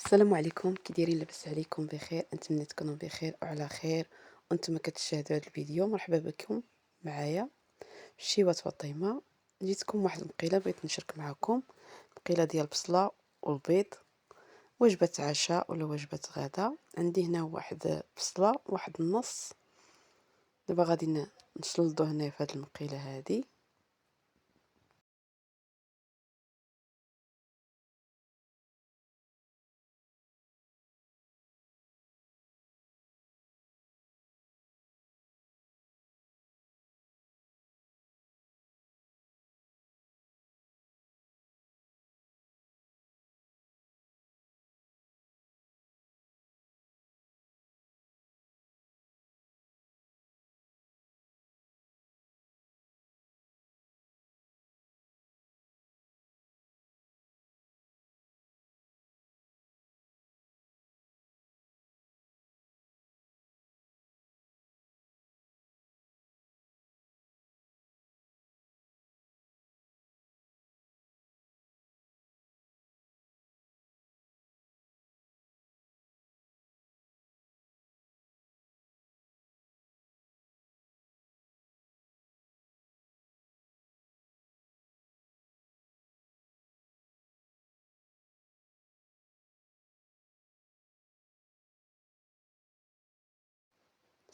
السلام عليكم، كي دايرين؟ لاباس عليكم بخير؟ نتمنى تكونوا بخير وعلى خير وانتم كتشاهدوا هذا الفيديو. مرحبا بكم معايا في شيوات فاطمه. جيتكم واحد المقيله بغيت نشارك معكم، مقيله ديال البصله والبيض، وجبه عشاء ولا وجبه غداء. عندي هنا واحد بصله، واحد النص. دابا غادي نشلضو هنا في هذه المقيله هذه.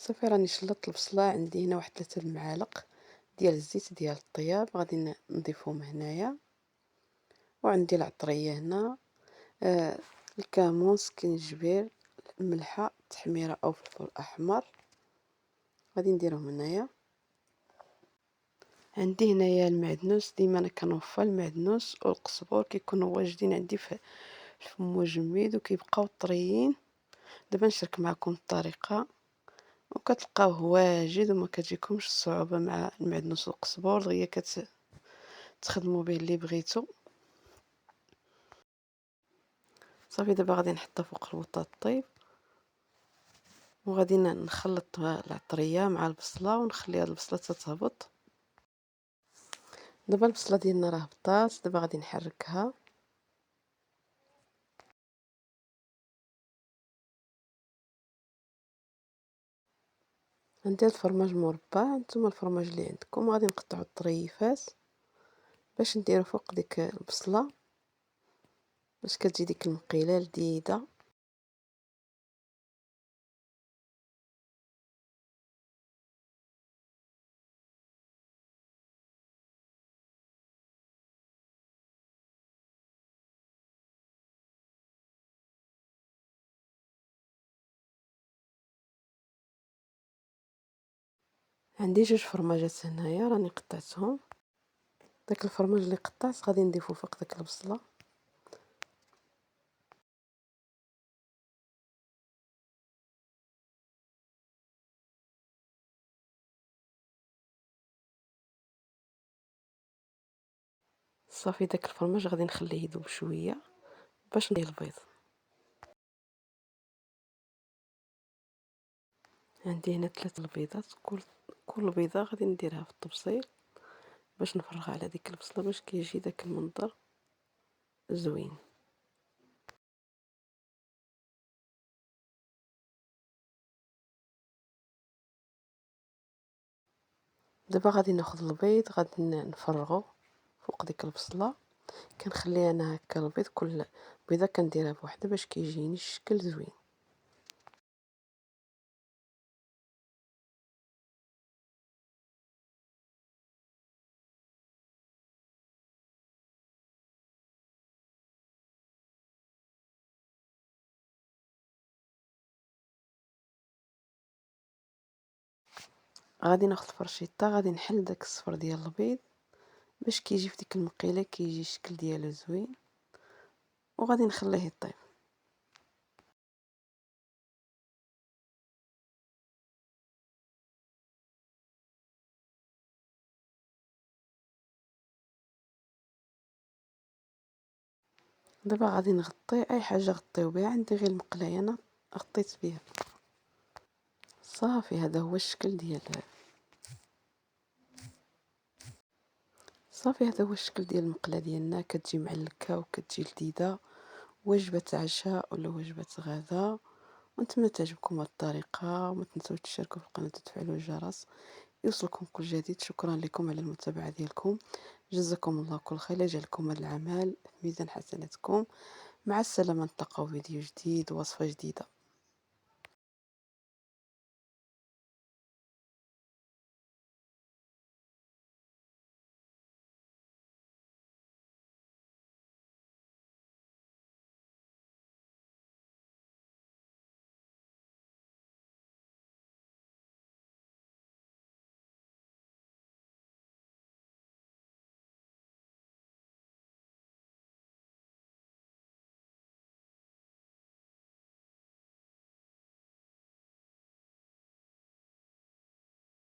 صافي راني شلطت البصله. عندي هنا واحد 3 المعالق ديال الزيت ديال الطياب، غادي نضيفهم هنايا. وعندي العطريه هنا، آه الكمون، سكينجبير، الملحه، التحميره او فلفل احمر، غادي نديرهم هنايا. عندي هنايا المعدنوس، ديما انا كنوفر المعدنوس والقزبور، كيكونوا واجدين عندي في الفم وجميد وكيبقاو طريين. دابا نشارك معكم الطريقه وكتلقاوه واجد وما كتجيكمش الصعوبه مع المعدنوس والقزبور، دغيا كتخدموا به اللي بغيتو. صافي دابا غادي نحطها فوق الوطه طيب، وغادي نخلط العطريه مع البصله ونخلي هاد البصله تتهبط. دابا البصله ديالنا راه هبطات، دابا غادي نحركها. عندي الفرماج مربع، نتوما الفرماج اللي عندكم. غادي نقطعوا الطريفات باش نديرو فوق ديك البصله، باش كتجي ديك المقيله لذيذه. عندي 2 فرماجات هنايا راني قطعتهم. داك الفرماج اللي قطعت غادي نضيفو فوق داك البصله. صافي داك الفرماج غادي نخليه يذوب شويه باش ندير البيض. عندي هنا 3 البيضات، كل بيضه غادي نديرها في الطبسيل باش نفرغها على ديك البصله باش كيجي داك المنظر زوين. دابا غادي ناخذ البيض، غادي نفرغو فوق ديك البصله. كنخلي انا هكا البيض، كل بيضه كنديرها بوحده باش كيجيني الشكل زوين. غادي ناخذ فرشيطه، غادي نحل داك الصفر ديال البيض باش كيجي في ديك المقيله كيجي الشكل ديالو زوين، وغادي نخليه يطيب. دابا غادي نغطي اي حاجه غطيو بها. عندي غير المقلايه انا غطيت بها. صافي هذا هو الشكل ديال صافي هذا هو الشكل ديال المقله ديالنا. كتجي معلكه وكتجي لذيذه وجبة عشاء ولا وجبة غدا. ونتمنى تعجبكم هاد الطريقة، وما تنسوش تشتركوا في القناة وتفعلوا الجرس يوصلكم كل جديد. شكرا لكم على المتابعة ديالكم، جزاكم الله كل خير، يجعلكم هذا العمل في ميزان حسناتكم. مع السلامة، نتلاقاو فيديو جديد ووصفة جديدة.